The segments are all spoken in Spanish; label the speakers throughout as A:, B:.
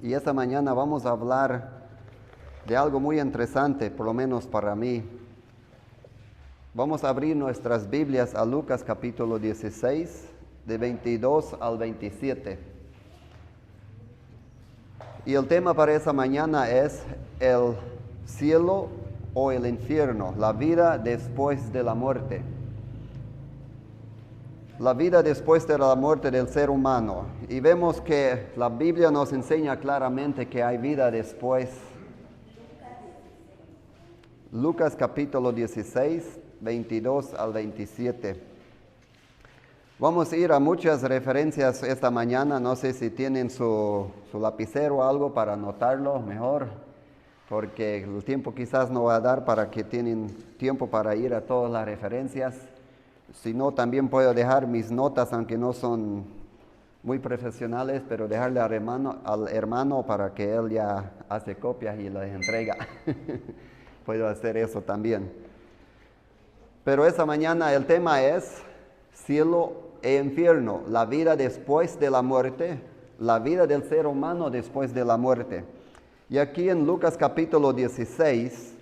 A: Y esta mañana vamos a hablar de algo muy interesante, por lo menos para mí. Vamos a abrir nuestras Biblias a Lucas capítulo 16, de 22 al 27. Y el tema para esta mañana es el cielo o el infierno, la vida después de la muerte. La vida después de la muerte del ser humano. Y vemos que la Biblia nos enseña claramente que hay vida después. Lucas capítulo 16, 22 al 27. Vamos a ir a muchas referencias esta mañana. No sé si tienen su lapicero o algo para anotarlo mejor, porque el tiempo quizás no va a dar para que tienen tiempo para ir a todas las referencias. Si no, también puedo dejar mis notas, aunque no son muy profesionales, pero dejarle al hermano para que él ya hace copias y las entrega. Puedo hacer eso también. Pero esta mañana el tema es cielo e infierno, la vida después de la muerte, la vida del ser humano después de la muerte. Y aquí en Lucas capítulo 16,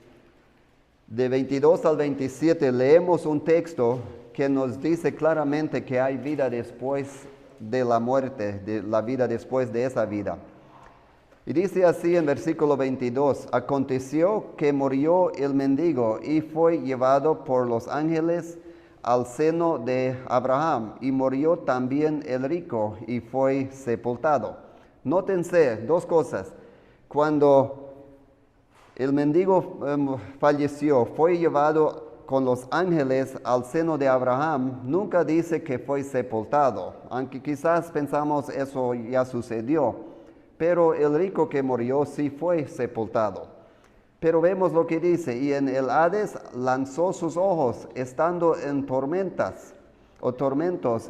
A: de 22 al 27, leemos un texto que nos dice claramente que hay vida después de la muerte, de la vida después de esa vida. Y dice así en versículo 22, aconteció que murió el mendigo y fue llevado por los ángeles al seno de Abraham, y murió también el rico y fue sepultado. Nótense dos cosas. Cuando el mendigo falleció, fue llevado con los ángeles al seno de Abraham, nunca dice que fue sepultado, aunque quizás pensamos eso ya sucedió, pero el rico que murió sí fue sepultado. Pero vemos lo que dice, y en el Hades lanzó sus ojos, estando en tormentos,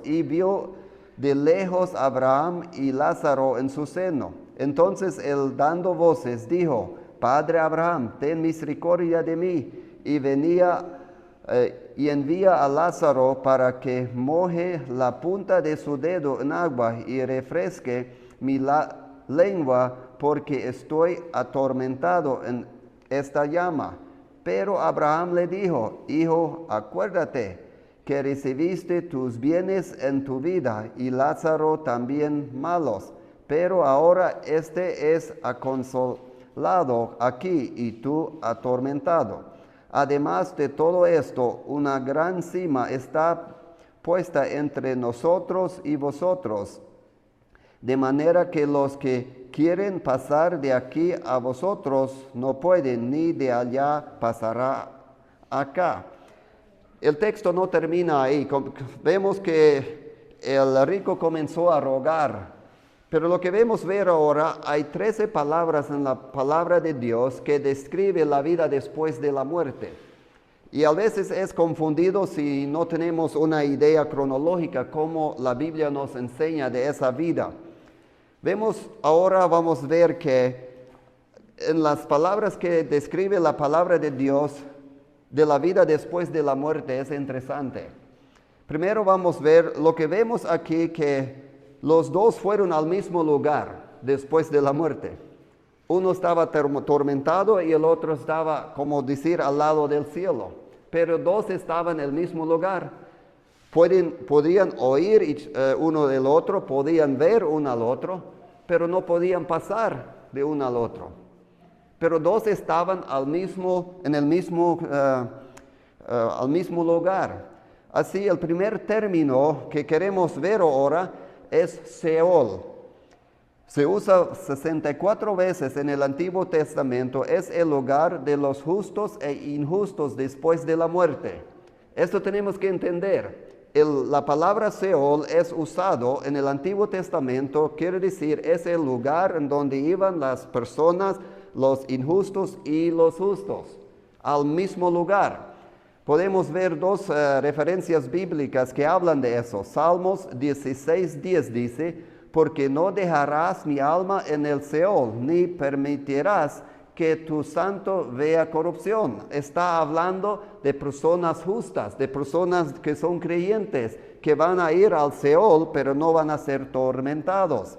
A: y vio de lejos a Abraham y Lázaro en su seno. Entonces él, dando voces, dijo, Padre Abraham, ten misericordia de mí, y envía a Lázaro para que moje la punta de su dedo en agua y refresque mi lengua, porque estoy atormentado en esta llama. Pero Abraham le dijo, Hijo, acuérdate que recibiste tus bienes en tu vida y Lázaro también malos, pero ahora este es aconsolado aquí y tú atormentado. Además de todo esto, una gran cima está puesta entre nosotros y vosotros, de manera que los que quieren pasar de aquí a vosotros no pueden, ni de allá pasará acá. El texto no termina ahí. Vemos que el rico comenzó a rogar. Pero lo que vemos ver ahora, hay 13 palabras en la palabra de Dios que describe la vida después de la muerte. Y a veces es confundido si no tenemos una idea cronológica como la Biblia nos enseña de esa vida. Vamos a ver que en las palabras que describe la palabra de Dios de la vida después de la muerte es interesante. Primero vamos a ver lo que vemos aquí, que los dos fueron al mismo lugar después de la muerte. Uno estaba atormentado y el otro estaba, como decir, al lado del cielo. Pero dos estaban en el mismo lugar. Podían oír uno del otro, podían ver uno al otro, pero no podían pasar de uno al otro. Pero dos estaban al mismo lugar. Así, el primer término que queremos ver ahora es Seol. Se usa 64 veces en el Antiguo Testamento. Es el lugar de los justos e injustos después de la muerte. Esto tenemos que entender. La palabra Seol es usado en el Antiguo Testamento, quiere decir, es el lugar en donde iban las personas, los injustos y los justos, al mismo lugar. Podemos ver dos referencias bíblicas que hablan de eso. Salmos 16:10 dice, porque no dejarás mi alma en el Seol, ni permitirás que tu santo vea corrupción. Está hablando de personas justas, de personas que son creyentes, que van a ir al Seol, pero no van a ser tormentados.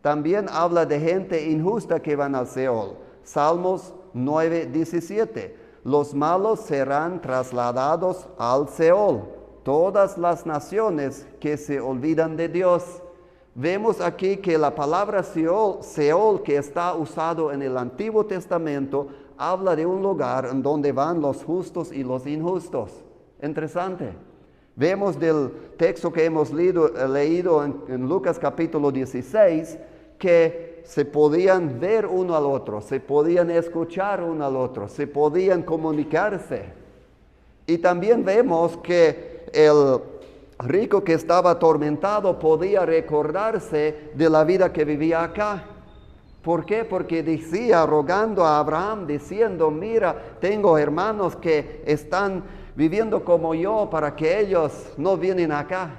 A: También habla de gente injusta que van al Seol. Salmos 9:17. Los malos serán trasladados al Seol. Todas las naciones que se olvidan de Dios. Vemos aquí que la palabra Seol que está usado en el Antiguo Testamento, habla de un lugar en donde van los justos y los injustos. Interesante. Vemos del texto que hemos leído en Lucas capítulo 16, que se podían ver uno al otro, se podían escuchar uno al otro, se podían comunicarse. Y también vemos que el rico que estaba atormentado podía recordarse de la vida que vivía acá. ¿Por qué? Porque decía, rogando a Abraham, diciendo, mira, tengo hermanos que están viviendo como yo para que ellos no vienen acá.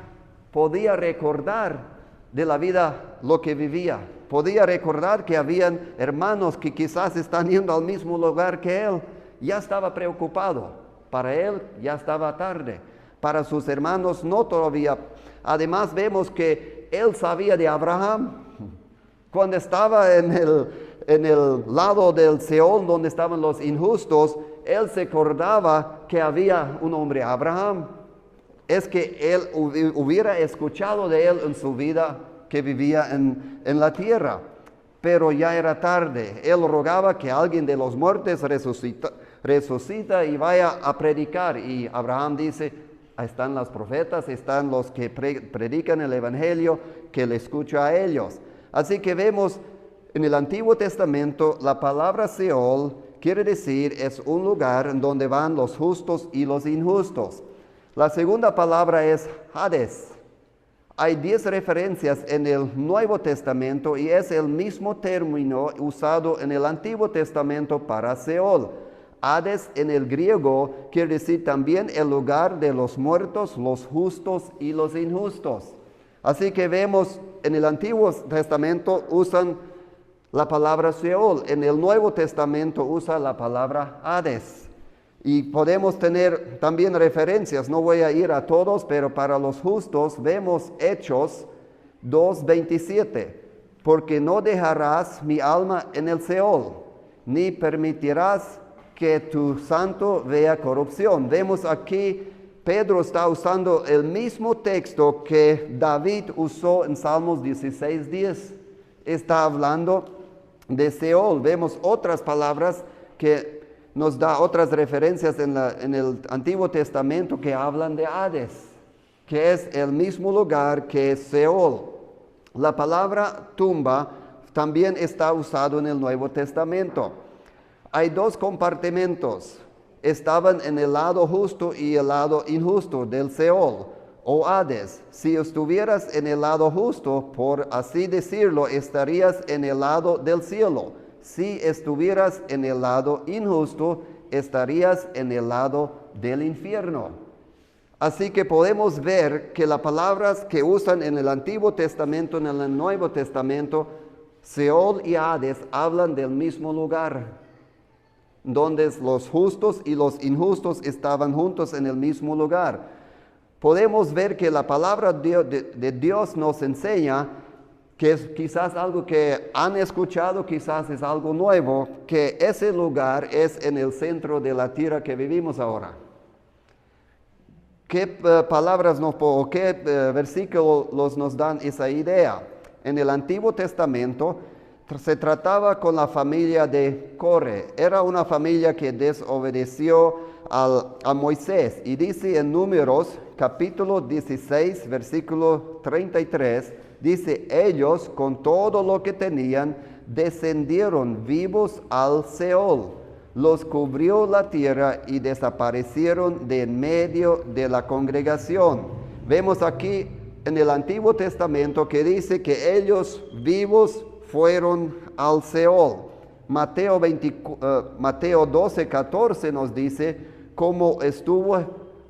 A: Podía recordar de la vida lo que vivía. Podía recordar que habían hermanos que quizás están yendo al mismo lugar que él. Ya estaba preocupado. Para él ya estaba tarde. Para sus hermanos no todavía. Además vemos que él sabía de Abraham. Cuando estaba en el lado del Seol donde estaban los injustos, él se acordaba que había un hombre, Abraham. Es que él hubiera escuchado de él en su vida que vivía en la tierra. Pero ya era tarde. Él rogaba que alguien de los muertos resucita y vaya a predicar. Y Abraham dice, están los profetas, están los que predican el Evangelio, que le escucha a ellos. Así que vemos en el Antiguo Testamento la palabra Seol quiere decir es un lugar en donde van los justos y los injustos. La segunda palabra es Hades. Hay 10 referencias en el Nuevo Testamento y es el mismo término usado en el Antiguo Testamento para Seol. Hades en el griego quiere decir también el lugar de los muertos, los justos y los injustos. Así que vemos en el Antiguo Testamento usan la palabra Seol, en el Nuevo Testamento usa la palabra Hades. Y podemos tener también referencias, no voy a ir a todos, pero para los justos vemos Hechos 2:27. Porque no dejarás mi alma en el Seol, ni permitirás que tu santo vea corrupción. Vemos aquí Pedro está usando el mismo texto que David usó en Salmos 16:10. Está hablando de Seol. Vemos otras palabras que nos da otras referencias en el Antiguo Testamento que hablan de Hades, que es el mismo lugar que Seol. La palabra tumba también está usado en el Nuevo Testamento. Hay 2 compartimentos. Estaban en el lado justo y el lado injusto del Seol o Hades. Si estuvieras en el lado justo, por así decirlo, estarías en el lado del cielo. Si estuvieras en el lado injusto, estarías en el lado del infierno. Así que podemos ver que las palabras que usan en el Antiguo Testamento, en el Nuevo Testamento, Seol y Hades hablan del mismo lugar, donde los justos y los injustos estaban juntos en el mismo lugar. Podemos ver que la palabra de Dios nos enseña, que es quizás algo que han escuchado, quizás es algo nuevo, que ese lugar es en el centro de la tierra que vivimos ahora. ¿Qué palabras o qué versículos nos dan esa idea? En el Antiguo Testamento se trataba con la familia de Coré. Era una familia que desobedeció a Moisés. Y dice en Números, capítulo 16, versículo 33, dice, ellos con todo lo que tenían descendieron vivos al Seol. Los cubrió la tierra y desaparecieron de en medio de la congregación. Vemos aquí en el Antiguo Testamento que dice que ellos vivos fueron al Seol. Mateo 12:14 nos dice, como estuvo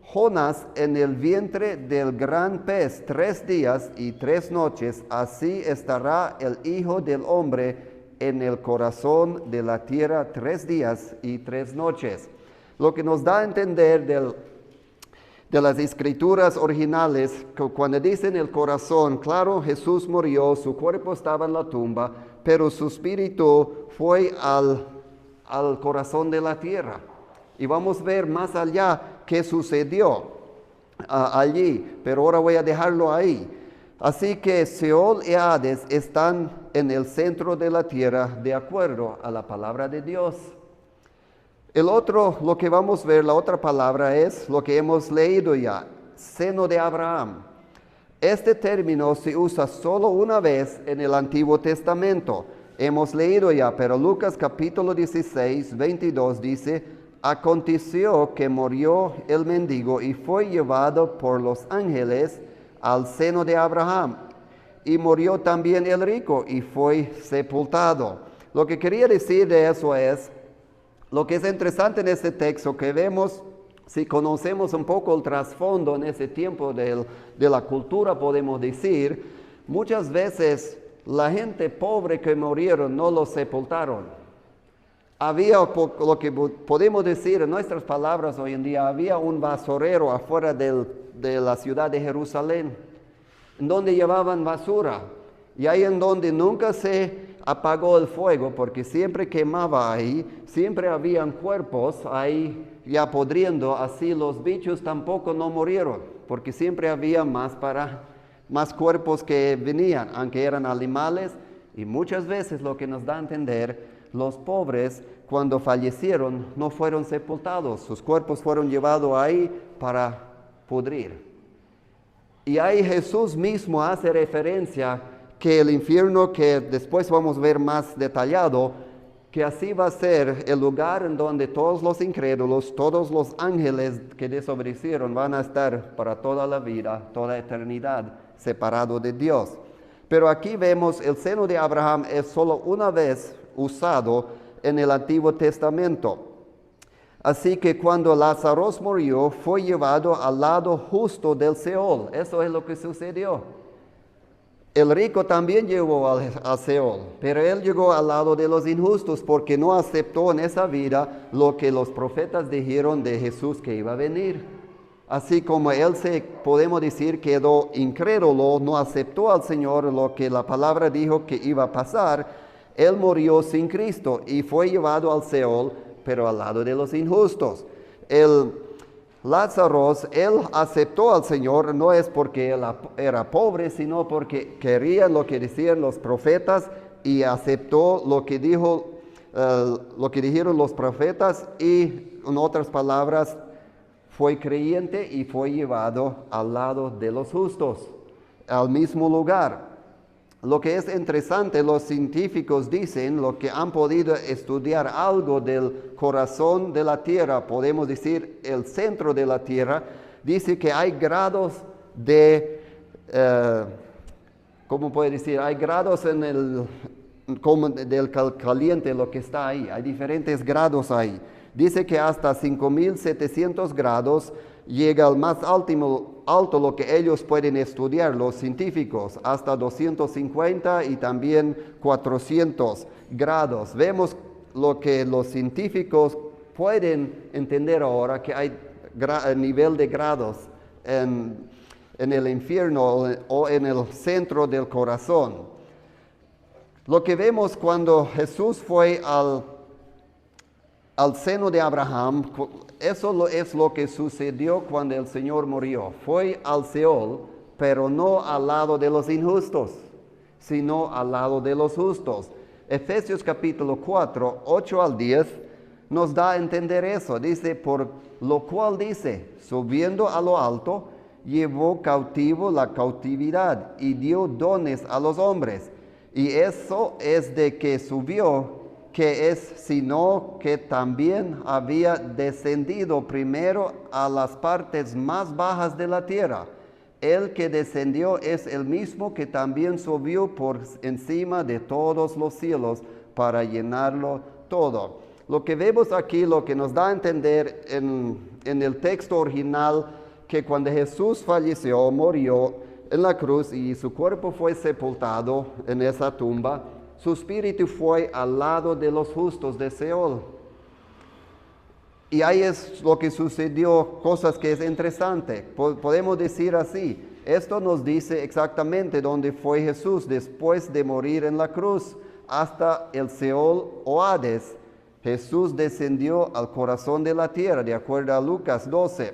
A: Jonás en el vientre del gran pez 3 días y 3 noches, así estará el Hijo del Hombre en el corazón de la tierra 3 días y 3 noches. Lo que nos da a entender de las escrituras originales, cuando dicen el corazón, claro, Jesús murió, su cuerpo estaba en la tumba, pero su espíritu fue al corazón de la tierra. Y vamos a ver más allá qué sucedió allí, pero ahora voy a dejarlo ahí. Así que Seol y Hades están en el centro de la tierra de acuerdo a la palabra de Dios. El otro, lo que vamos a ver, la otra palabra es lo que hemos leído ya, seno de Abraham. Este término se usa solo una vez en el Antiguo Testamento. Hemos leído ya, pero Lucas capítulo 16, 22 dice, aconteció que murió el mendigo y fue llevado por los ángeles al seno de Abraham. Y murió también el rico y fue sepultado. Lo que quería decir de eso es, lo que es interesante en este texto que vemos, si conocemos un poco el trasfondo en ese tiempo de la cultura, podemos decir, muchas veces la gente pobre que murieron no los sepultaron. Había lo que podemos decir en nuestras palabras hoy en día, había un basurero afuera de la ciudad de Jerusalén, en donde llevaban basura, y ahí en donde nunca se apagó el fuego, porque siempre quemaba ahí, siempre habían cuerpos ahí ya podriendo, así los bichos tampoco no murieron, porque siempre había más cuerpos que venían, aunque eran animales, y muchas veces lo que nos da a entender, los pobres cuando fallecieron no fueron sepultados, sus cuerpos fueron llevados ahí para pudrir. Y ahí Jesús mismo hace referencia que el infierno, que después vamos a ver más detallado, que así va a ser el lugar en donde todos los incrédulos, todos los ángeles que desobedecieron van a estar para toda la vida, toda eternidad, separados de Dios. Pero aquí vemos el seno de Abraham es solo una vez usado en el Antiguo Testamento. Así que cuando Lázaro murió, fue llevado al lado justo del Seol. Eso es lo que sucedió. El rico también llegó al Seol, pero él llegó al lado de los injustos porque no aceptó en esa vida lo que los profetas dijeron de Jesús que iba a venir. Así como él podemos decir, quedó incrédulo, no aceptó al Señor lo que la palabra dijo que iba a pasar, él murió sin Cristo y fue llevado al Seol, pero al lado de los injustos. Lázaro, él aceptó al Señor, no es porque él era pobre, sino porque quería lo que decían los profetas y aceptó lo que dijeron los profetas y, en otras palabras, fue creyente y fue llevado al lado de los justos, al mismo lugar. Lo que es interesante, los científicos dicen, lo que han podido estudiar algo del corazón de la Tierra, podemos decir el centro de la Tierra, dice que hay grados de, ¿cómo puede decir? Hay grados del caliente, lo que está ahí, hay diferentes grados ahí. Dice que hasta 5.700 grados llega al más alto lo que ellos pueden estudiar, los científicos, hasta 250 y también 400 grados. Vemos lo que los científicos pueden entender ahora, que hay nivel de grados en el infierno o en el centro del corazón. Lo que vemos cuando Jesús fue al seno de Abraham, eso es lo que sucedió cuando el Señor murió. Fue al Seol, pero no al lado de los injustos, sino al lado de los justos. Efesios capítulo 4, 8 al 10, nos da a entender eso. Dice, por lo cual dice, subiendo a lo alto, llevó cautivo la cautividad y dio dones a los hombres. Y eso es de que subió, que es sino que también había descendido primero a las partes más bajas de la tierra. El que descendió es el mismo que también subió por encima de todos los cielos para llenarlo todo. Lo que vemos aquí, lo que nos da a entender en el texto original, que cuando Jesús falleció, murió en la cruz y su cuerpo fue sepultado en esa tumba, su espíritu fue al lado de los justos de Seol. Y ahí es lo que sucedió, cosas que es interesante. Podemos decir así, esto nos dice exactamente dónde fue Jesús después de morir en la cruz, hasta el Seol o Hades. Jesús descendió al corazón de la tierra, de acuerdo a Lucas 12.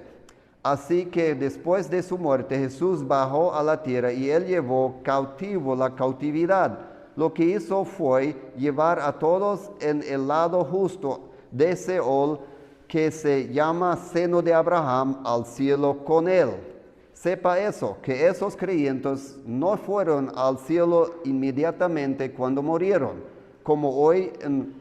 A: Así que después de su muerte, Jesús bajó a la tierra y él llevó cautivo la cautividad. Lo que hizo fue llevar a todos en el lado justo de Seol, que se llama seno de Abraham, al cielo con él. Sepa eso, que esos creyentes no fueron al cielo inmediatamente cuando murieron, como hoy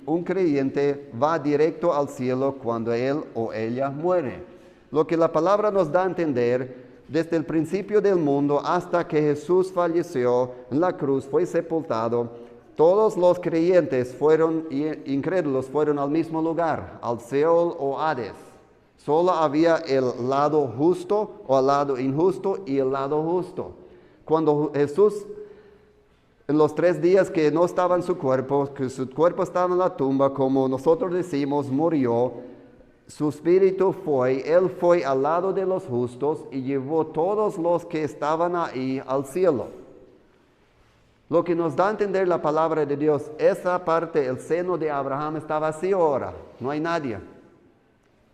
A: un creyente va directo al cielo cuando él o ella muere. Lo que la palabra nos da a entender, desde el principio del mundo hasta que Jesús falleció en la cruz, fue sepultado, todos los creyentes incrédulos fueron al mismo lugar, al Seol o Hades. Solo había el lado justo o el lado injusto y el lado justo. Cuando Jesús, en los 3 días que no estaba en su cuerpo, que su cuerpo estaba en la tumba, como nosotros decimos, murió, su espíritu él fue al lado de los justos y llevó todos los que estaban ahí al cielo. Lo que nos da a entender la palabra de Dios, esa parte, el seno de Abraham está vacío ahora, no hay nadie.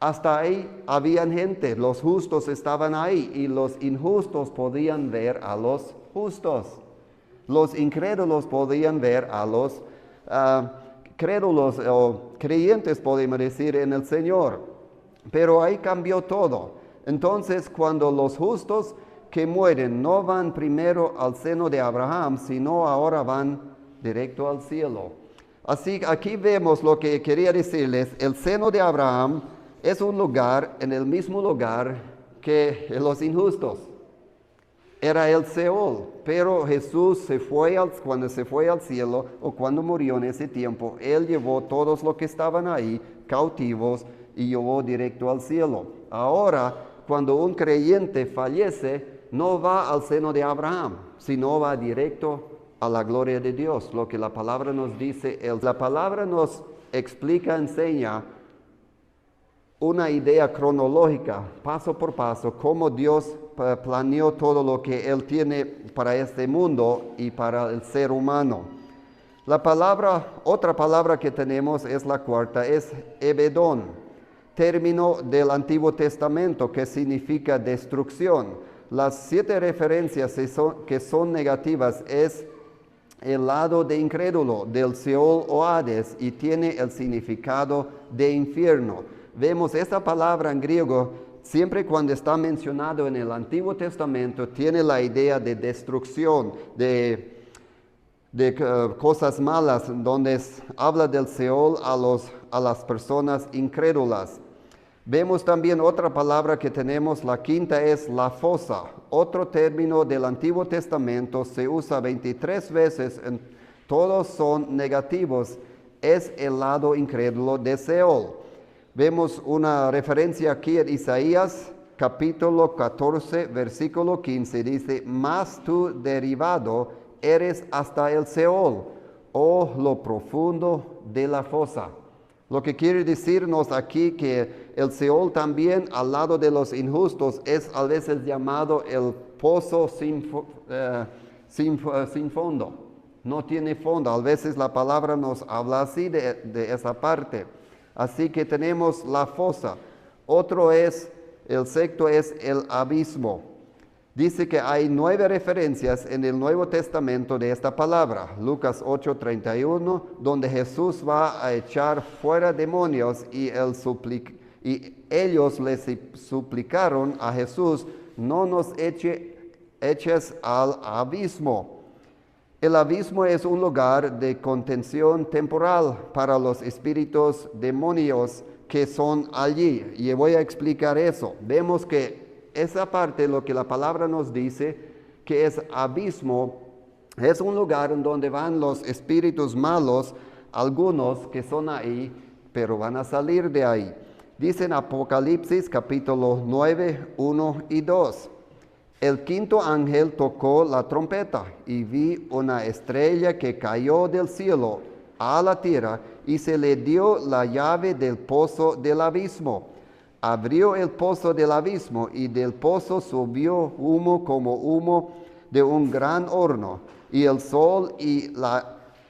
A: Hasta ahí habían gente, los justos estaban ahí y los injustos podían ver a los justos. Los incrédulos podían ver a los crédulos o creyentes, podemos decir, en el Señor. Pero ahí cambió todo. Entonces, cuando los justos que mueren no van primero al seno de Abraham, sino ahora van directo al cielo. Así, aquí vemos lo que quería decirles. El seno de Abraham es un lugar, en el mismo lugar que los injustos. Era el Seol, pero Jesús cuando se fue al cielo o cuando murió en ese tiempo, Él llevó todos los que estaban ahí cautivos y llevó directo al cielo. Ahora, cuando un creyente fallece, no va al seno de Abraham, sino va directo a la gloria de Dios. Lo que la palabra nos dice, la palabra nos explica, enseña una idea cronológica, paso por paso, cómo Dios planeó todo lo que Él tiene para este mundo y para el ser humano. Otra palabra que tenemos es la cuarta, es Ebedón, término del Antiguo Testamento que significa destrucción. Las 7 referencias que son negativas es el lado de incrédulo, del Seol o Hades, y tiene el significado de infierno. Vemos esta palabra en griego, siempre cuando está mencionado en el Antiguo Testamento, tiene la idea de destrucción, de cosas malas, donde habla del Seol a las personas incrédulas. Vemos también otra palabra que tenemos, la quinta es la fosa. Otro término del Antiguo Testamento, se usa 23 veces, todos son negativos, es el lado incrédulo de Seol. Vemos una referencia aquí en Isaías, capítulo 14, versículo 15, dice, mas tú derivado eres hasta el Seol, o lo profundo de la fosa. Lo que quiere decirnos aquí que el Seol también al lado de los injustos es a veces llamado el pozo sin fondo. No tiene fondo. A veces la palabra nos habla así de esa parte. Así que tenemos la fosa. El sexto es el abismo. Dice que hay 9 referencias en el Nuevo Testamento de esta palabra. Lucas 8:31, donde Jesús va a echar fuera demonios y ellos le suplicaron a Jesús, no nos eches al abismo. El abismo es un lugar de contención temporal para los espíritus demonios que son allí. Y voy a explicar eso. Vemos que esa parte, lo que la palabra nos dice, que es abismo, es un lugar en donde van los espíritus malos, algunos que son ahí, pero van a salir de ahí. Dice en Apocalipsis capítulo 9, 1 y 2. El quinto ángel tocó la trompeta y vi una estrella que cayó del cielo, a la tierra y se le dio la llave del pozo del abismo. Abrió el pozo del abismo y del pozo subió humo como humo de un gran horno, y el sol y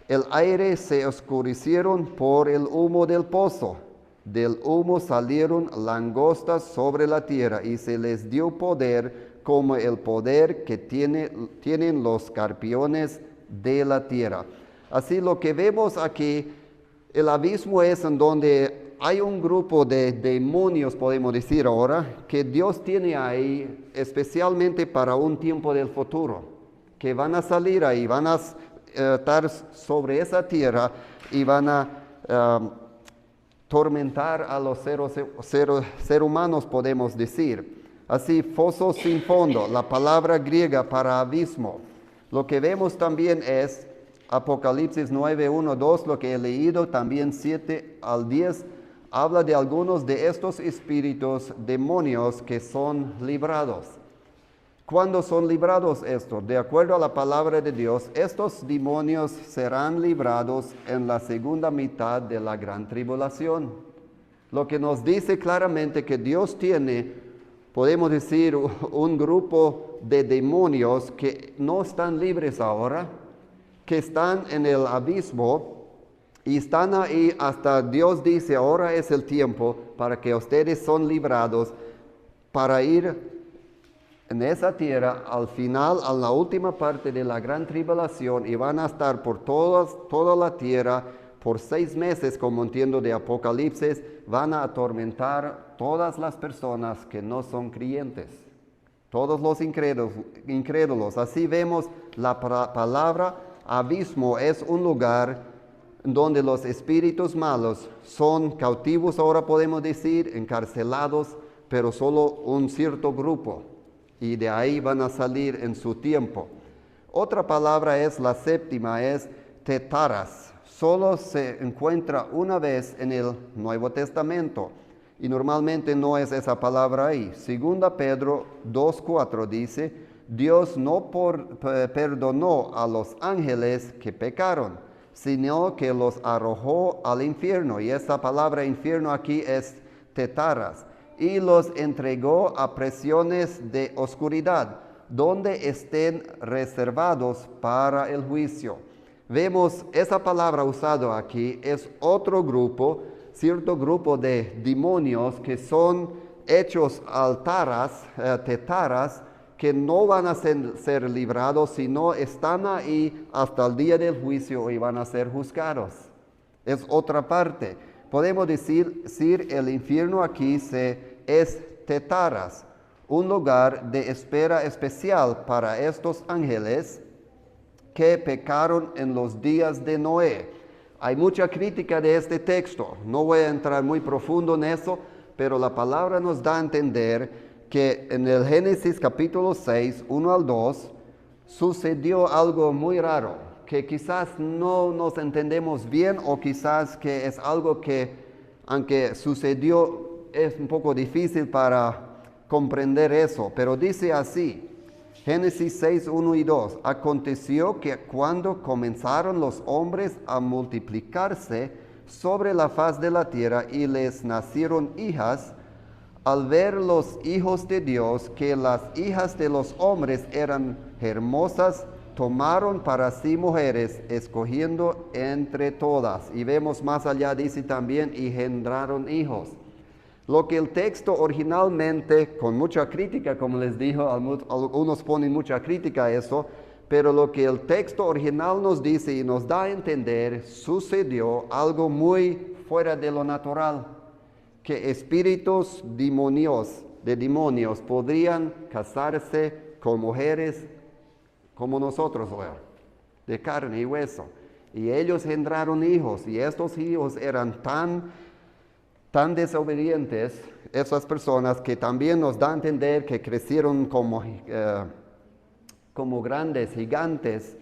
A: el aire se oscurecieron por el humo del pozo. Del humo salieron langostas sobre la tierra y se les dio poder como el poder que tienen los escorpiones de la tierra. Así lo que vemos aquí, el abismo es en donde hay un grupo de demonios, podemos decir ahora, que Dios tiene ahí especialmente para un tiempo del futuro, que van a salir ahí, van a estar sobre esa tierra y van a tormentar a los seres humanos, podemos decir. Así, foso sin fondo, la palabra griega para abismo. Lo que vemos también es Apocalipsis 9, 1, 2, lo que he leído, también 7 al 10, habla de algunos de estos espíritus demonios que son librados. ¿Cuándo son librados estos? De acuerdo a la palabra de Dios, estos demonios serán librados en la segunda mitad de la gran tribulación. Lo que nos dice claramente que Dios tiene, podemos decir, un grupo de demonios que no están libres ahora, que están en el abismo y están ahí hasta Dios dice, ahora es el tiempo para que ustedes son librados para ir en esa tierra al final, a la última parte de la gran tribulación, y van a estar por toda la tierra por 6 meses, como entiendo de Apocalipsis, van a atormentar todas las personas que no son creyentes, todos los incrédulos. Así vemos la palabra abismo es un lugar donde los espíritus malos son cautivos, ahora podemos decir, encarcelados, pero solo un cierto grupo. Y de ahí van a salir en su tiempo. Otra palabra es la séptima, es tetaras. Solo se encuentra una vez en el Nuevo Testamento y normalmente no es esa palabra ahí. Segunda Pedro 2:4 dice, Dios no perdonó a los ángeles que pecaron, sino que los arrojó al infierno. Y esta palabra infierno aquí es tetaras. Y los entregó a prisiones de oscuridad, donde estén reservados para el juicio. Vemos esa palabra usada aquí, es otro grupo, cierto grupo de demonios que son hechos tetaras, que no van a ser librados, sino están ahí hasta el día del juicio y van a ser juzgados. Es otra parte. Podemos decir el infierno aquí es tetaras, un lugar de espera especial para estos ángeles que pecaron en los días de Noé. Hay mucha crítica de este texto, no voy a entrar muy profundo en eso, pero la palabra nos da a entender que en el Génesis capítulo 6, 1 al 2, sucedió algo muy raro, que quizás no nos entendemos bien o quizás que es algo que, aunque sucedió, es un poco difícil para comprender eso, pero dice así, Génesis 6, 1 y 2, aconteció que cuando comenzaron los hombres a multiplicarse sobre la faz de la tierra y les nacieron hijas, al ver los hijos de Dios que las hijas de los hombres eran hermosas, tomaron para sí mujeres, escogiendo entre todas. Y vemos más allá, dice también, y engendraron hijos. Lo que el texto originalmente, con mucha crítica, como les dijo, algunos ponen mucha crítica a eso, pero lo que el texto original nos dice y nos da a entender, sucedió algo muy fuera de lo natural, que espíritus de demonios podrían casarse con mujeres como nosotros, de carne y hueso. Y ellos engendraron hijos, y estos hijos eran tan desobedientes, esas personas, que también nos da a entender que crecieron como grandes, gigantes,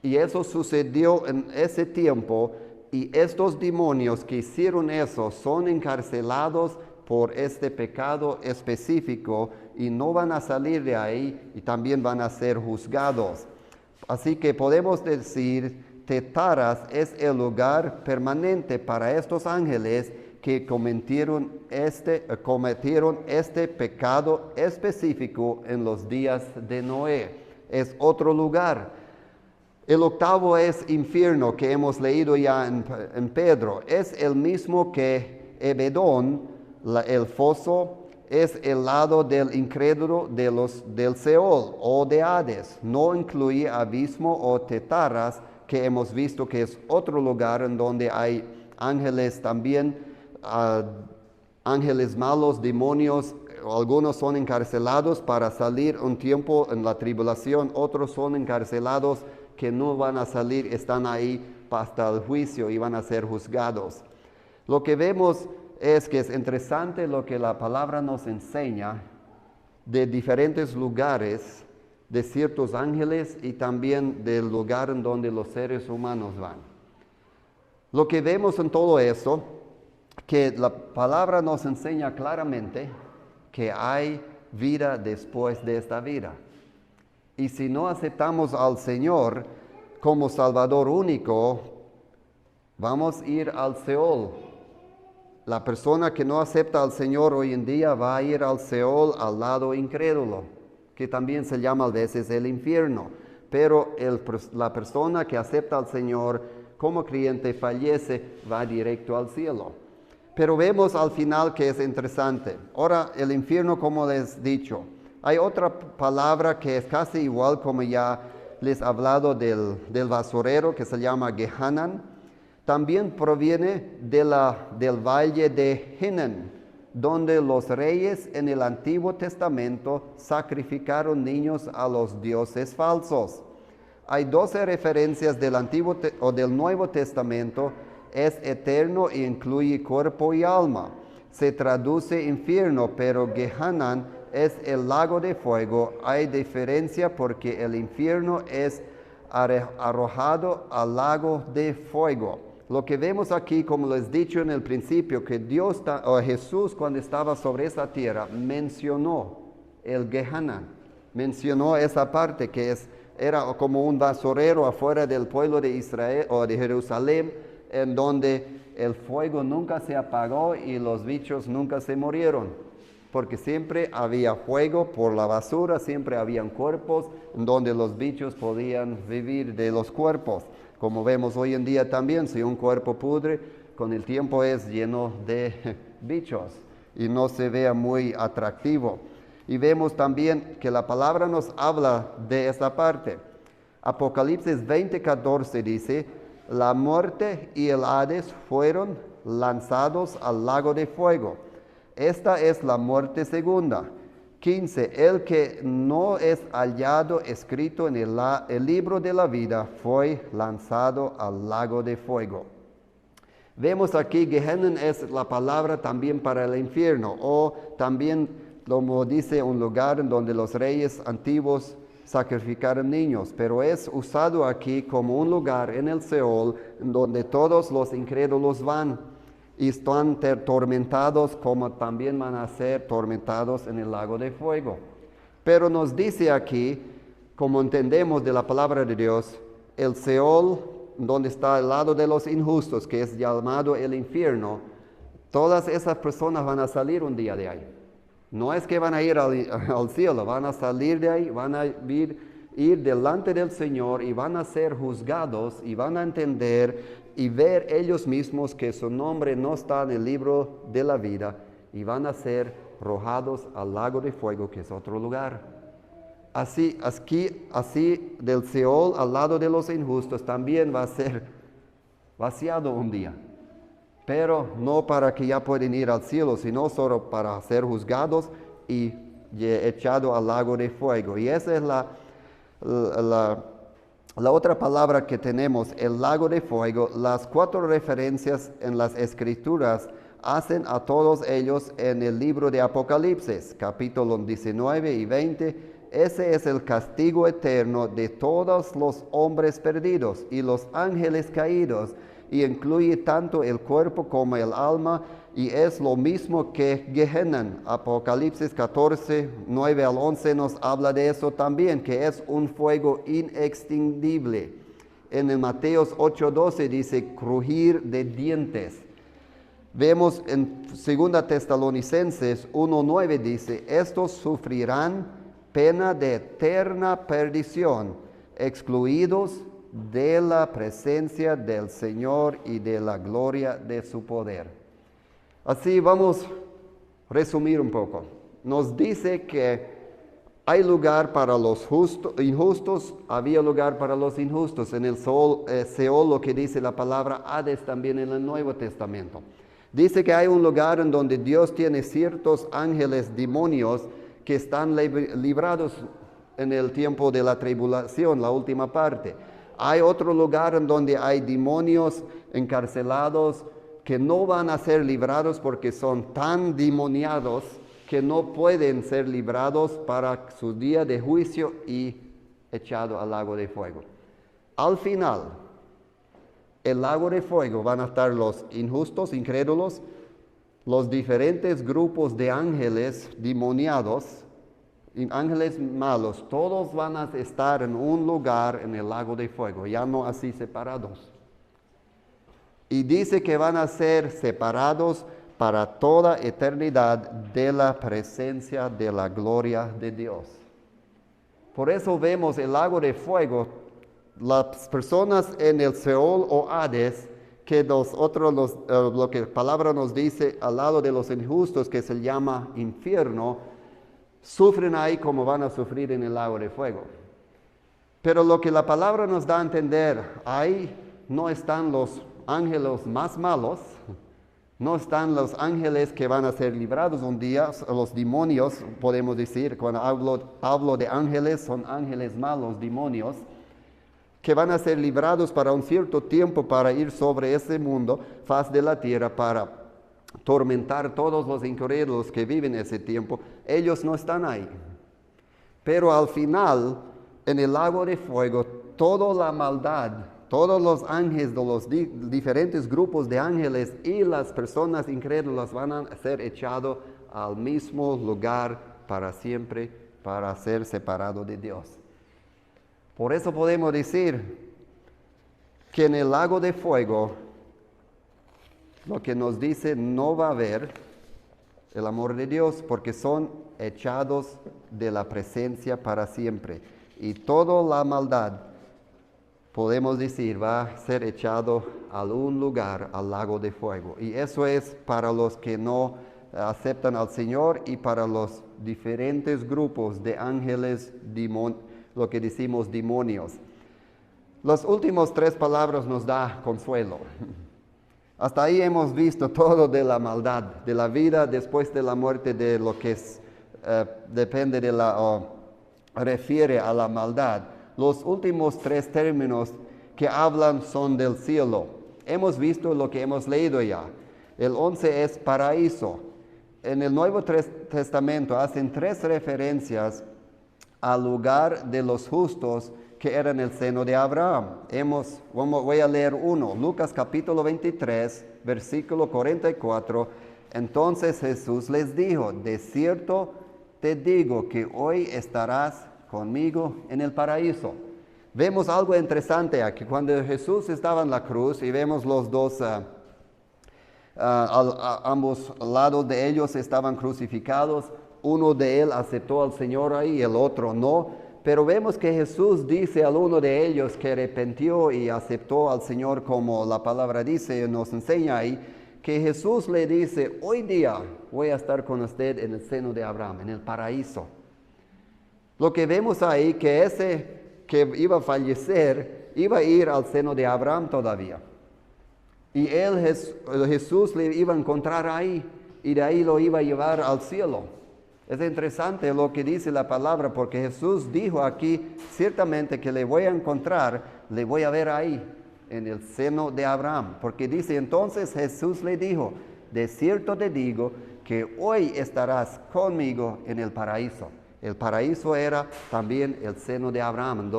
A: y eso sucedió en ese tiempo, y estos demonios que hicieron eso son encarcelados por este pecado específico y no van a salir de ahí y también van a ser juzgados. Así que podemos decir Tetaras es el lugar permanente para estos ángeles que cometieron este pecado específico en los días de Noé. Es otro lugar. El octavo es infierno, que hemos leído ya en Pedro. Es el mismo que Ebedón, el foso, es el lado del incrédulo del Seol o de Hades. No incluye abismo o tetaras, que hemos visto que es otro lugar en donde hay ángeles también, ángeles malos, demonios. Algunos son encarcelados para salir un tiempo en la tribulación, otros son encarcelados que no van a salir, están ahí hasta el juicio y van a ser juzgados. Lo que vemos es que es interesante lo que la palabra nos enseña de diferentes lugares, de ciertos ángeles y también del lugar en donde los seres humanos van. Lo que vemos en todo eso, que la palabra nos enseña claramente que hay vida después de esta vida. Y si no aceptamos al Señor como Salvador único, vamos a ir al Seol. La persona que no acepta al Señor hoy en día va a ir al Seol, al lado incrédulo, que también se llama a veces el infierno. Pero la persona que acepta al Señor como creyente fallece, va directo al cielo. Pero vemos al final que es interesante. Ahora, el infierno, como les he dicho, hay otra palabra que es casi igual como ya les he hablado del basurero, que se llama Gehanan. También proviene del valle de Hinnom, donde los reyes en el Antiguo Testamento sacrificaron niños a los dioses falsos. Hay 12 referencias del Antiguo o del Nuevo Testamento. Es eterno e incluye cuerpo y alma. Se traduce infierno, pero Gehanan es el lago de fuego. Hay diferencia porque el infierno es arrojado al lago de fuego. Lo que vemos aquí, como les he dicho en el principio, que Jesús cuando estaba sobre esa tierra mencionó el Gehanan, mencionó esa parte que era como un basurero afuera del pueblo de Israel o de Jerusalén, en donde el fuego nunca se apagó y los bichos nunca se murieron, porque siempre había fuego por la basura, siempre habían cuerpos en donde los bichos podían vivir de los cuerpos. Como vemos hoy en día también, si un cuerpo pudre, con el tiempo es lleno de bichos y no se vea muy atractivo. Y vemos también que la palabra nos habla de esa parte. Apocalipsis 20:14 dice: la muerte y el Hades fueron lanzados al lago de fuego. Esta es la muerte segunda. 15. El que no es hallado escrito en el libro de la vida fue lanzado al lago de fuego. Vemos aquí Gehenna es la palabra también para el infierno, o también, como dice, un lugar en donde los reyes antiguos sacrificaron niños, pero es usado aquí como un lugar en el Seol donde todos los incrédulos van y están tormentados, como también van a ser tormentados en el lago de fuego. Pero nos dice aquí, como entendemos de la palabra de Dios, el Seol, donde está al lado de los injustos, que es llamado el infierno, todas esas personas van a salir un día de ahí. No es que van a ir al cielo, van a salir de ahí, van a ir delante del Señor y van a ser juzgados y van a entender y ver ellos mismos que su nombre no está en el libro de la vida y van a ser arrojados al lago de fuego, que es otro lugar. Así del Seol al lado de los injustos también va a ser vaciado un día. Pero no para que ya puedan ir al cielo, sino solo para ser juzgados y echado al lago de fuego. Y esa es la otra palabra que tenemos, el lago de fuego. Las 4 referencias en las Escrituras hacen a todos ellos en el libro de Apocalipsis, capítulo 19 y 20. Ese es el castigo eterno de todos los hombres perdidos y los ángeles caídos, y incluye tanto el cuerpo como el alma, y es lo mismo que Gehenna. Apocalipsis 14, 9 al 11 nos habla de eso también, que es un fuego inextinguible. En el Mateos 8:12 dice crujir de dientes. Vemos en 2 Tesalonicenses 1:9 dice, estos sufrirán pena de eterna perdición, excluidos de la presencia del Señor y de la gloria de su poder. Así vamos a resumir un poco. Nos dice que hay lugar para los injustos, había lugar para los injustos. En el Seol, lo que dice la palabra Hades también en el Nuevo Testamento. Dice que hay un lugar en donde Dios tiene ciertos ángeles, demonios, que están librados en el tiempo de la tribulación, la última parte. Hay otro lugar en donde hay demonios encarcelados que no van a ser librados porque son tan demoniados que no pueden ser librados para su día de juicio y echado al lago de fuego. Al final, el lago de fuego van a estar los injustos, incrédulos, los diferentes grupos de ángeles demoniados, ángeles malos, todos van a estar en un lugar en el lago de fuego, ya no así separados. Y dice que van a ser separados para toda eternidad de la presencia de la gloria de Dios. Por eso vemos el lago de fuego, las personas en el Seol o Hades, que nosotros, lo que la palabra nos dice al lado de los injustos, que se llama infierno, sufren ahí como van a sufrir en el lago de fuego. Pero lo que la palabra nos da a entender, ahí no están los ángeles más malos, no están los ángeles que van a ser librados un día, los demonios, podemos decir, cuando hablo de ángeles, son ángeles malos, demonios, que van a ser librados para un cierto tiempo para ir sobre ese mundo, faz de la tierra, para tormentar todos los incrédulos que viven ese tiempo. Ellos no están ahí. Pero al final, en el lago de fuego, toda la maldad, todos los ángeles de los diferentes grupos de ángeles y las personas incrédulas van a ser echados al mismo lugar para siempre, para ser separados de Dios. Por eso podemos decir que en el lago de fuego, lo que nos dice no va a haber el amor de Dios, porque son echados de la presencia para siempre. Y toda la maldad, podemos decir, va a ser echado a un lugar, al lago de fuego. Y eso es para los que no aceptan al Señor y para los diferentes grupos de ángeles, lo que decimos demonios. Las últimas 3 palabras nos da consuelo. Hasta ahí hemos visto todo de la maldad, de la vida después de la muerte, de lo que depende de refiere a la maldad. Los últimos 3 términos que hablan son del cielo. Hemos visto lo que hemos leído ya. El 11 es paraíso. En el Nuevo Testamento hacen 3 referencias al lugar de los justos que era en el seno de Abraham. Voy a leer uno, Lucas capítulo 23, versículo 44. Entonces Jesús les dijo, de cierto te digo que hoy estarás conmigo en el paraíso. Vemos algo interesante aquí, cuando Jesús estaba en la cruz y vemos los dos, ambos lados de ellos estaban crucificados, uno de él aceptó al Señor ahí, el otro no, pero vemos que Jesús dice al uno de ellos que arrepintió y aceptó al Señor, como la palabra dice, nos enseña ahí, que Jesús le dice, hoy día voy a estar con usted en el seno de Abraham, en el paraíso. Lo que vemos ahí, que ese que iba a fallecer, iba a ir al seno de Abraham todavía. Y Jesús le iba a encontrar ahí, y de ahí lo iba a llevar al cielo. Es interesante lo que dice la palabra, porque Jesús dijo aquí, ciertamente que le voy a encontrar, le voy a ver ahí, en el seno de Abraham. Porque dice, entonces Jesús le dijo, de cierto te digo, que hoy estarás conmigo en el paraíso. El paraíso era también el seno de Abraham,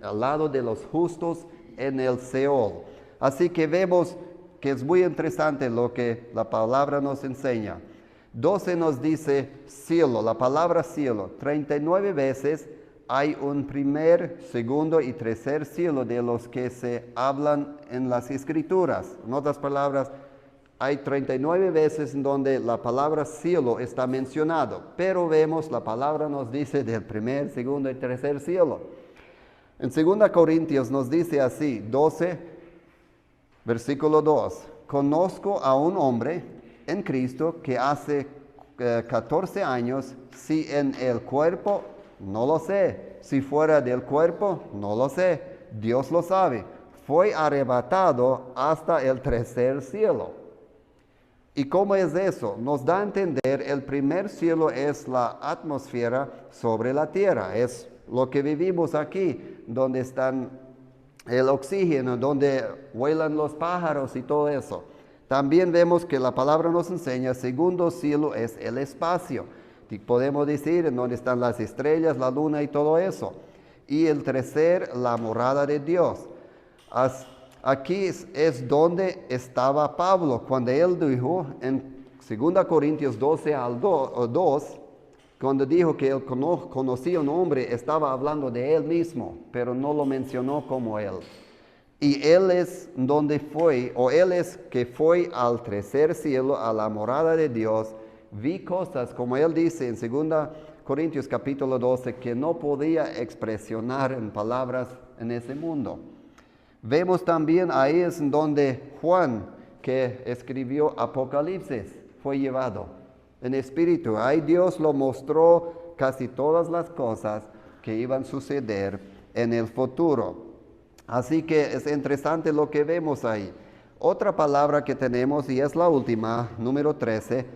A: al lado de los justos en el Seol. Así que vemos que es muy interesante lo que la palabra nos enseña. 12 nos dice cielo, la palabra cielo, 39 veces hay un primer, segundo y tercer cielo de los que se hablan en las Escrituras. En otras palabras, hay 39 veces en donde la palabra cielo está mencionado, pero vemos la palabra nos dice del primer, segundo y tercer cielo. En 2 Corintios nos dice así, 12, versículo 2, conozco a un hombre en Cristo que hace 14 años, si en el cuerpo, no lo sé, si fuera del cuerpo, no lo sé, Dios lo sabe, fue arrebatado hasta el tercer cielo. ¿Y cómo es eso? Nos da a entender, el primer cielo es la atmósfera sobre la tierra, es lo que vivimos aquí, donde están el oxígeno, donde vuelan los pájaros y todo eso. También vemos que la palabra nos enseña, el segundo cielo es el espacio. Y podemos decir en donde están las estrellas, la luna y todo eso. Y el tercer, la morada de Dios. Aquí es donde estaba Pablo, cuando él dijo en 2 Corintios 12 al 2, cuando dijo que él conocía un hombre, estaba hablando de él mismo, pero no lo mencionó como él. Y él es donde fue, o él es que fue al tercer cielo, a la morada de Dios. Vi cosas, como él dice en 2 Corintios capítulo 12, que no podía expresionar en palabras en ese mundo. Vemos también ahí es donde Juan, que escribió Apocalipsis, fue llevado en espíritu. Ahí Dios lo mostró casi todas las cosas que iban a suceder en el futuro. Así que es interesante lo que vemos ahí. Otra palabra que tenemos, y es la última, número 13,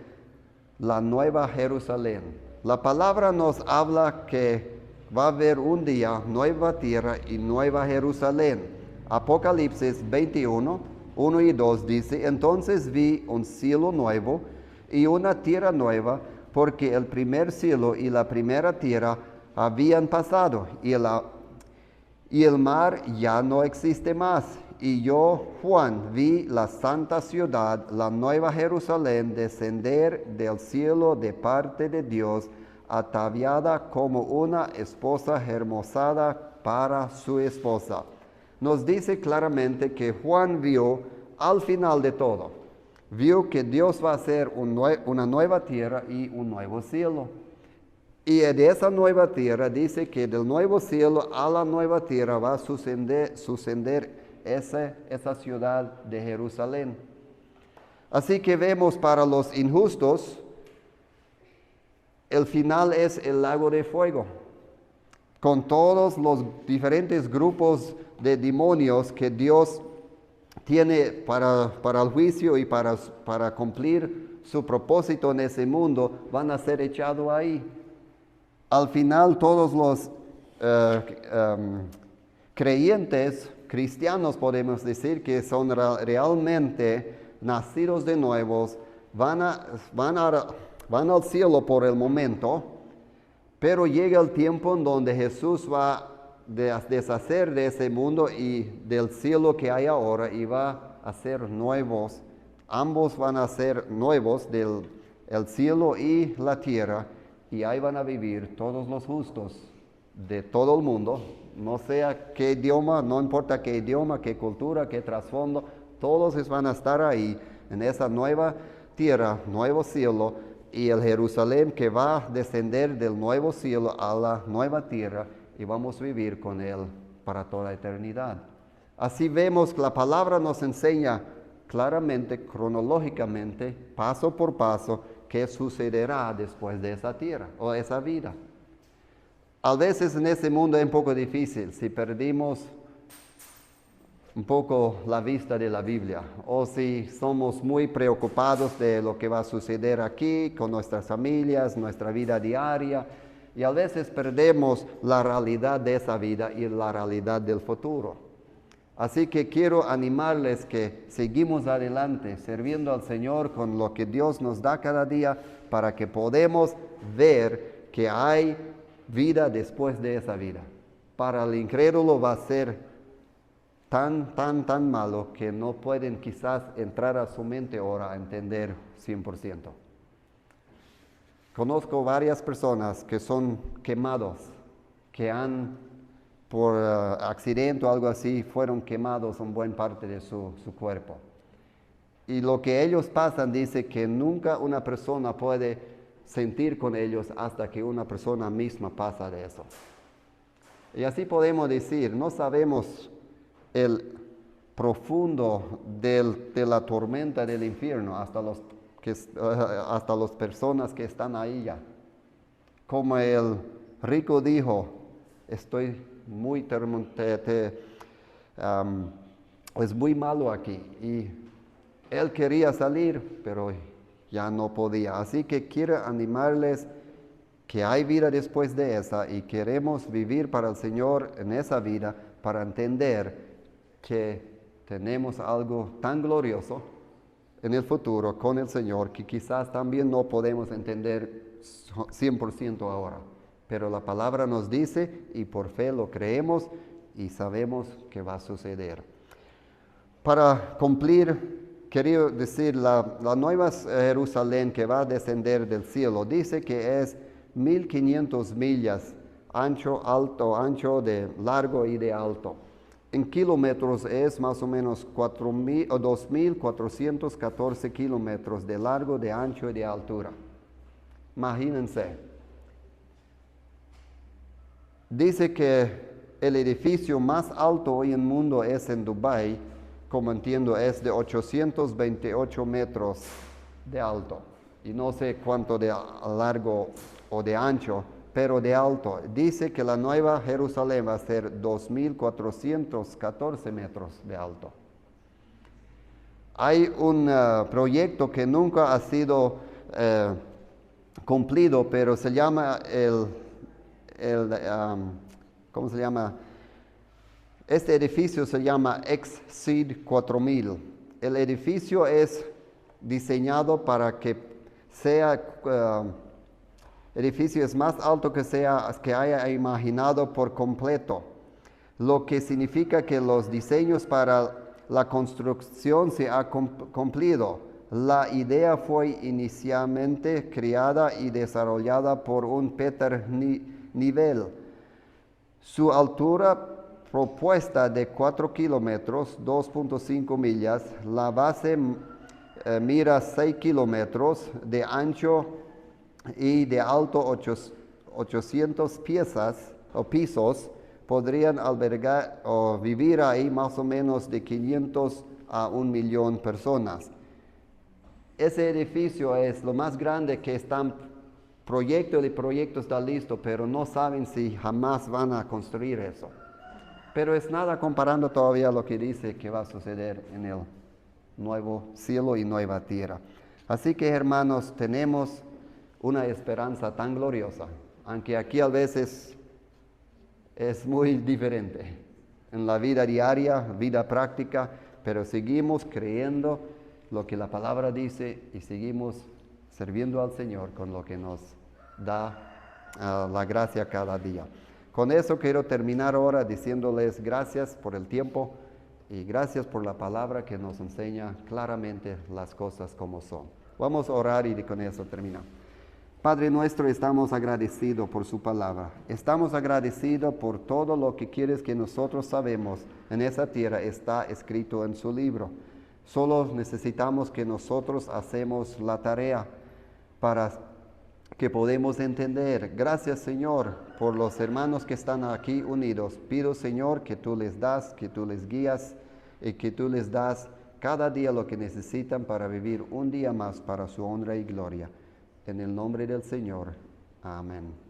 A: la Nueva Jerusalén. La palabra nos habla que va a haber un día, nueva tierra y nueva Jerusalén. Apocalipsis 21, 1 y 2 dice, entonces vi un cielo nuevo y una tierra nueva, porque el primer cielo y la primera tierra habían pasado, y el mar ya no existe más. Y yo, Juan, vi la santa ciudad, la nueva Jerusalén, descender del cielo de parte de Dios, ataviada como una esposa hermosada para su esposa. Nos dice claramente que Juan vio al final de todo, vio que Dios va a hacer una nueva tierra y un nuevo cielo. Y de esa nueva tierra dice que del nuevo cielo a la nueva tierra va a suceder esa ciudad de Jerusalén. Así que vemos para los injustos, el final es el lago de fuego, con todos los diferentes grupos de demonios que Dios tiene para el juicio y para cumplir su propósito en ese mundo, van a ser echados ahí. Al final todos los creyentes, cristianos podemos decir, que son realmente nacidos de nuevos, van al cielo por el momento, pero llega el tiempo en donde Jesús va a deshacer de ese mundo y del cielo que hay ahora, y va a ser nuevos. Ambos van a ser nuevos, el cielo y la tierra, y ahí van a vivir todos los justos de todo el mundo, no sea qué idioma, no importa qué idioma, qué cultura, qué trasfondo, todos van a estar ahí en esa nueva tierra, nuevo cielo, y el Jerusalén que va a descender del nuevo cielo a la nueva tierra, y vamos a vivir con Él para toda eternidad. Así vemos que la palabra nos enseña claramente, cronológicamente, paso por paso, qué sucederá después de esa tierra o esa vida. A veces en este mundo es un poco difícil si perdimos un poco la vista de la Biblia, o si somos muy preocupados de lo que va a suceder aquí con nuestras familias, nuestra vida diaria, y a veces perdemos la realidad de esa vida y la realidad del futuro. Así que quiero animarles que seguimos adelante, sirviendo al Señor con lo que Dios nos da cada día, para que podamos ver que hay vida después de esa vida. Para el incrédulo va a ser tan malo que no pueden quizás entrar a su mente ahora a entender 100%. Conozco varias personas que son quemados, que han, por accidente o algo así, fueron quemados en buena parte de su cuerpo. Y lo que ellos pasan dice que nunca una persona puede sentir con ellos hasta que una persona misma pasa de eso. Y así podemos decir, no sabemos el profundo de la tormenta del infierno hasta las personas que están ahí ya. Como el rico dijo, estoy muy es muy malo aquí. Y él quería salir, pero ya no podía. Así que quiero animarles que hay vida después de esa y queremos vivir para el Señor en esa vida para entender que tenemos algo tan glorioso en el futuro con el Señor que quizás también no podemos entender 100% ahora. Pero la palabra nos dice y por fe lo creemos y sabemos que va a suceder. Para cumplir, quería decir, la nueva Jerusalén que va a descender del cielo, dice que es 1500 millas ancho, de largo y de alto. En kilómetros es más o menos 2414 kilómetros de largo, de ancho y de altura. Imagínense. Dice que el edificio más alto hoy en el mundo es en Dubái, como entiendo, es de 828 metros de alto. Y no sé cuánto de largo o de ancho, pero de alto. Dice que la nueva Jerusalén va a ser 2414 metros de alto. Hay un proyecto que nunca ha sido cumplido, pero se llama ¿cómo se llama? Este edificio se llama Exceed 4000. El edificio es diseñado para que sea edificio es más alto que haya imaginado por completo, lo que significa que los diseños para la construcción se han cumplido. La idea fue inicialmente creada y desarrollada por un Peter Nivel. Su altura propuesta de 4 kilómetros, 2.5 millas, la base mira 6 kilómetros de ancho y de alto 800 pisos, podrían albergar o vivir ahí más o menos de 500 a 1 millón de personas. Ese edificio es lo más grande que están proyecto está listo, pero no saben si jamás van a construir eso. Pero es nada comparando todavía lo que dice que va a suceder en el nuevo cielo y nueva tierra. Así que, hermanos, tenemos una esperanza tan gloriosa, aunque aquí a veces es muy diferente en la vida diaria, vida práctica, pero seguimos creyendo lo que la palabra dice y seguimos sirviendo al Señor con lo que nos da la gracia cada día. Con eso quiero terminar ahora diciéndoles gracias por el tiempo y gracias por la palabra que nos enseña claramente las cosas como son. Vamos a orar y con eso terminamos. Padre nuestro, estamos agradecidos por su palabra. Estamos agradecidos por todo lo que quieres que nosotros sabemos en esa tierra está escrito en su libro. Solo necesitamos que nosotros hacemos la tarea para que podemos entender. Gracias, Señor, por los hermanos que están aquí unidos. Pido, Señor, que tú les das, que tú les guías y que tú les das cada día lo que necesitan para vivir un día más para su honra y gloria. En el nombre del Señor. Amén.